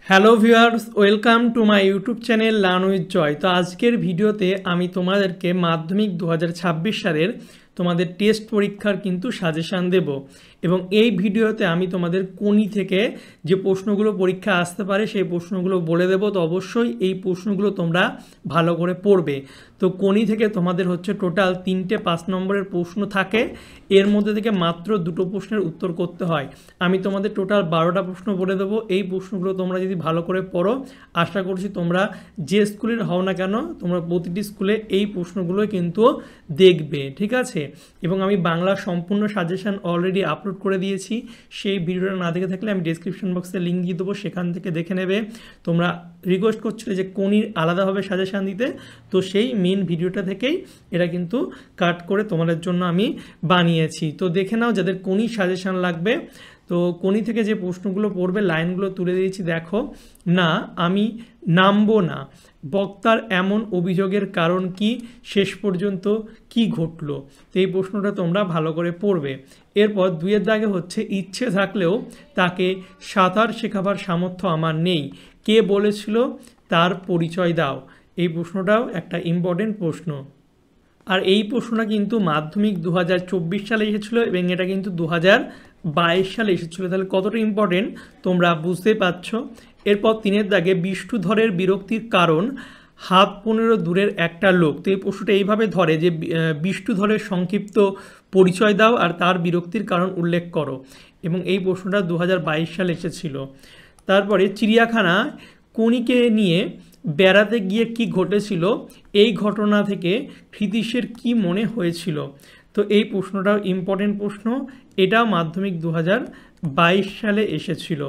Hello viewers, welcome to my YouTube channel learn with Joy. তো আজকের ভিডিওতে আমি তোমাদেরকে মাধ্যমিক 2026 সালের তোমাদের টেস্ট পরীক্ষার কিন্তু সাজেশান দেব এবং এই ভিডিওতে আমি তোমাদের কোনি থেকে যে প্রশ্নগুলো পরীক্ষা আসতে পারে সেই প্রশ্নগুলো বলে দেব। তো অবশ্যই এই প্রশ্নগুলো তোমরা ভালো করে পড়বে। তো কোনি থেকে তোমাদের হচ্ছে টোটাল 3টে 5 নম্বরের প্রশ্ন থাকে, এর মধ্যে থেকে মাত্র 2টো প্রশ্নের উত্তর করতে হয়। আমি তোমাদের টোটাল 12টা প্রশ্ন বলে দেবো। এই প্রশ্নগুলো তোমরা যদি ভালো করে পড়ো, আশা করছি তোমরা যে স্কুলের হও না কেন তোমরা প্রতিটি স্কুলে এই প্রশ্নগুলো কিন্তু দেখবে, ঠিক আছে। এবং আমি বাংলা সম্পূর্ণ সাজেশান অলরেডি আপলোড করে দিয়েছি, সেই ভিডিওটা না দেখে থাকলে আমি ডেসক্রিপশন বক্সে লিঙ্ক দিয়ে দেবো, সেখান থেকে দেখে নেবে। তোমরা রিকোয়েস্ট করছিলে যে কোনির আলাদাভাবে সাজেশান দিতে, তো সেই মেন ভিডিওটা থেকেই এটা কিন্তু কাট করে তোমাদের জন্য আমি বানিয়েছি। তো দেখে নাও যাদের কোনির সাজেশান লাগবে। তো কোনি থেকে যে প্রশ্নগুলো পড়বে লাইনগুলো তুলে দিয়েছি, দেখো। না, আমি নামবো না, বক্তার এমন অভিযোগের কারণ কি, শেষ পর্যন্ত কি ঘটলো। তো এই প্রশ্নটা তোমরা ভালো করে পড়বে। এরপর 2-এর দাগে হচ্ছে ইচ্ছে থাকলেও তাকে সাঁতার শেখাবার সামর্থ্য আমার নেই, কে বলেছিল, তার পরিচয় দাও। এই প্রশ্নটাও একটা ইম্পর্টেন্ট প্রশ্ন। আর এই প্রশ্নটা কিন্তু মাধ্যমিক 2024 সালে এসেছিলো এবং এটা কিন্তু 2022 সালে এসেছিলো। তাহলে কতটা ইম্পর্টেন্ট তোমরা বুঝতে পারছো। এরপর 3-এর দাগে বিষ্ণুধরের বিরক্তির কারণ, হাত 15 দূরের একটা লোক। তো এই প্রশ্নটা এইভাবে ধরে যে বিষ্ণুধরের সংক্ষিপ্ত পরিচয় দাও আর তার বিরক্তির কারণ উল্লেখ করো, এবং এই প্রশ্নটা 2022 সালে এসেছিল। তারপরে চিড়িয়াখানা কোনিকে নিয়ে বেড়াতে গিয়ে কি ঘটেছিল, এই ঘটনা থেকে ক্ষিতীশের কি মনে হয়েছিল। তো এই প্রশ্নটাও ইম্পর্টেন্ট প্রশ্ন, এটাও মাধ্যমিক 2022 সালে এসেছিল।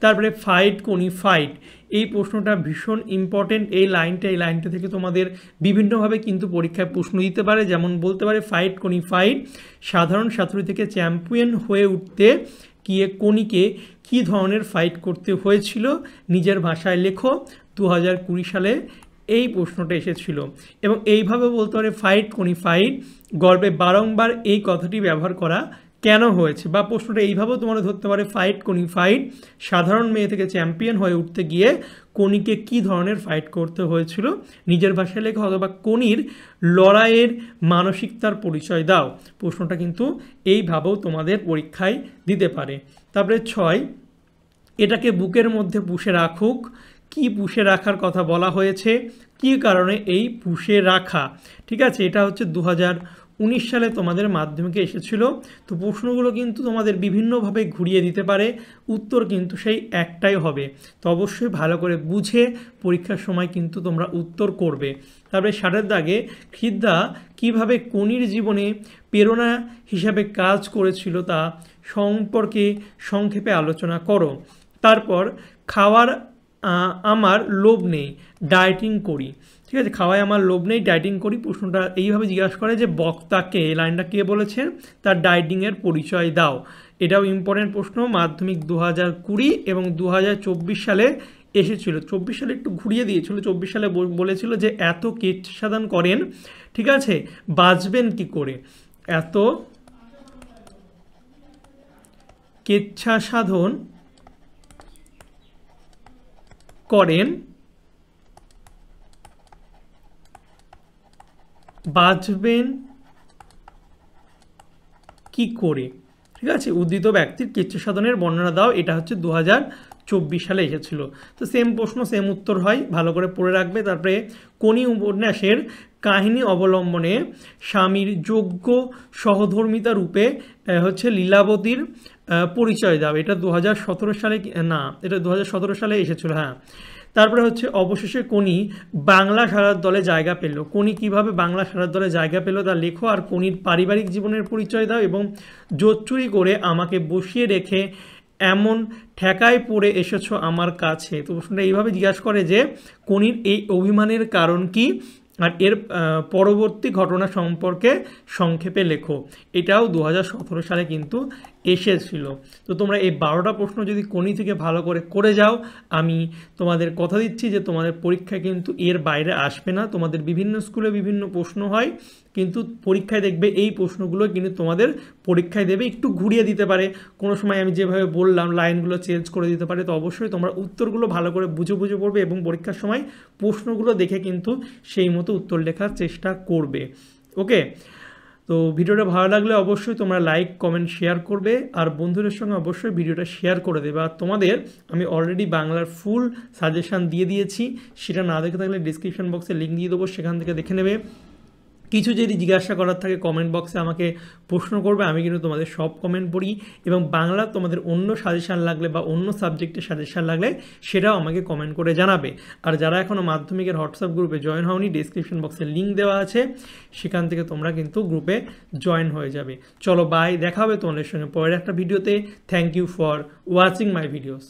তারপরে ফাইট কোনি ফাইট, এই প্রশ্নটা ভীষণ ইম্পর্টেন্ট। এই লাইনটা থেকে তোমাদের বিভিন্নভাবে কিন্তু পরীক্ষায় প্রশ্ন দিতে পারে। যেমন বলতে পারে ফাইট কোনি ফাইট, সাধারণ ছাত্রী থেকে চ্যাম্পিয়ন হয়ে উঠতে গিয়ে কোনিকে কী ধরনের ফাইট করতে হয়েছিল, নিজের ভাষায় লেখো। 2020 সালে এই প্রশ্নটা এসেছিল। এবং এইভাবে বলতে পারে ফাইট কোনি ফাইট, গল্পে বারংবার এই কথাটি ব্যবহার করা কেন হয়েছে। বা প্রশ্নটা এইভাবেও তোমরা ধরতে পারে ফাইট কোনি ফাইট, সাধারণ মেয়ে থেকে চ্যাম্পিয়ন হয়ে উঠতে গিয়ে কোনিকে কী ধরনের ফাইট করতে হয়েছিল, নিজের ভাষায় লেখা। অথবা কোনির লড়াইয়ের মানসিকতার পরিচয় দাও। প্রশ্নটা কিন্তু এইভাবেও তোমাদের পরীক্ষায় দিতে পারে। তারপরে 6, এটাকে বুকের মধ্যে পুষে রাখুক, কি পুষে রাখার কথা বলা হয়েছে, কী কারণে এই পুষে রাখা, ঠিক আছে। এটা হচ্ছে 2019 সালে তোমাদের মাধ্যমিকে এসেছিল। তো প্রশ্নগুলো কিন্তু তোমাদের বিভিন্নভাবে ঘুরিয়ে দিতে পারে, উত্তর কিন্তু সেই একটাই হবে। তো অবশ্যই ভালো করে বুঝে পরীক্ষার সময় কিন্তু তোমরা উত্তর করবে। তারপরে 7-এর দাগে খিদ্দা কিভাবে কোনির জীবনে প্রেরণা হিসাবে কাজ করেছিল তা সম্পর্কে সংক্ষেপে আলোচনা করো। তারপর খাওয়ার আমার লোভ নেই, ডায়েটিং করি, ঠিক আছে। খাওয়ায় আমার লোভ নেই, ডায়েটিং করি। প্রশ্নটা এইভাবে জিজ্ঞাসা করে যে বক্তাকে, এই লাইনটা কে বলেছেন, তার ডায়েটিংয়ের পরিচয় দাও। এটাও ইম্পর্টেন্ট প্রশ্ন, মাধ্যমিক 2020 এবং 2024 সালে এসেছিল। 24 সালে একটু ঘুরিয়ে দিয়েছিল, 24 সালে বলেছিল যে এত কেচ্ছা সাধন করেন, ঠিক আছে, বাঁচবেন কি করে, এত কেচ্ছা সাধন করেন বাঁচবেন কি করে, ঠিক আছে। উদ্ধৃত ব্যক্তির কেচ্ছা সাধনের বর্ণনা দাও। এটা হচ্ছে 2024 সালে এসেছিল। তো সেম প্রশ্ন সেম উত্তর হয়, ভালো করে পড়ে রাখবে। তারপরে কোনি উপন্যাসের কাহিনী অবলম্বনে স্বামীর যোগ্য সহধর্মিতা রূপে হচ্ছে লীলাবতীর পরিচয় দাও। এটা 2017 সালে, না এটা 2017 সালে এসেছিল, হ্যাঁ। তারপরে হচ্ছে অবশেষে কোনি বাংলা সারার দলে জায়গা পেল, কোনি কিভাবে বাংলা সারার দলে জায়গা পেল তা লেখো। আর কোনির পারিবারিক জীবনের পরিচয় দাও এবং জোচ্চুরি করে আমাকে বসিয়ে রেখে এমন ঠেকায় পড়ে এসেছো আমার কাছে। তো প্রশ্নটা এইভাবে জিজ্ঞাসা করে যে কোনির এই অভিমানের কারণ কি আর এর পরবর্তী ঘটনা সম্পর্কে সংক্ষেপে লেখো। এটাও 2017 সালে কিন্তু এসেছিল। তো তোমরা এই 12টা প্রশ্ন যদি কোনি থেকে ভালো করে যাও, আমি তোমাদের কথা দিচ্ছি যে তোমাদের পরীক্ষা কিন্তু এর বাইরে আসবে না। তোমাদের বিভিন্ন স্কুলে বিভিন্ন প্রশ্ন হয়, কিন্তু পরীক্ষায় দেখবে এই প্রশ্নগুলো কিন্তু তোমাদের পরীক্ষায় দেবে, একটু ঘুরিয়ে দিতে পারে, কোনো সময় আমি যেভাবে বললাম লাইনগুলো চেঞ্জ করে দিতে পারে। তো অবশ্যই তোমরা উত্তরগুলো ভালো করে বুঝে পড়বে এবং পরীক্ষার সময় প্রশ্নগুলো দেখে কিন্তু সেই মতো উত্তর লেখার চেষ্টা করবে। ওকে, তো ভিডিওটা ভালো লাগলে অবশ্যই তোমরা লাইক কমেন্ট শেয়ার করবে, আর বন্ধুদের সঙ্গে অবশ্যই ভিডিওটা শেয়ার করে দেবে। আর তোমাদের আমি অলরেডি বাংলার ফুল সাজেশান দিয়ে দিয়েছি, সেটা না দেখে থাকলে ডিসক্রিপশন বক্সে লিঙ্ক দিয়ে দেবো, সেখান থেকে দেখে নেবে। কিছু যদি জিজ্ঞাসা করার থাকে কমেন্ট বক্সে আমাকে প্রশ্ন করবে, আমি কিন্তু তোমাদের সব কমেন্ট পড়ি। এবং বাংলা তোমাদের অন্য সাজেশান লাগলে বা অন্য সাবজেক্টের সাজেশান লাগলে সেটাও আমাকে কমেন্ট করে জানাবে। আর যারা এখনও মাধ্যমিকের হোয়াটসঅ্যাপ গ্রুপে জয়েন হওনি, ডিসক্রিপশন বক্সে লিঙ্ক দেওয়া আছে, সেখান থেকে তোমরা কিন্তু গ্রুপে জয়েন হয়ে যাবে। চলো বাই, দেখা হবে তোমাদের সঙ্গে পরের একটা ভিডিওতে। Thank you for watching my videos.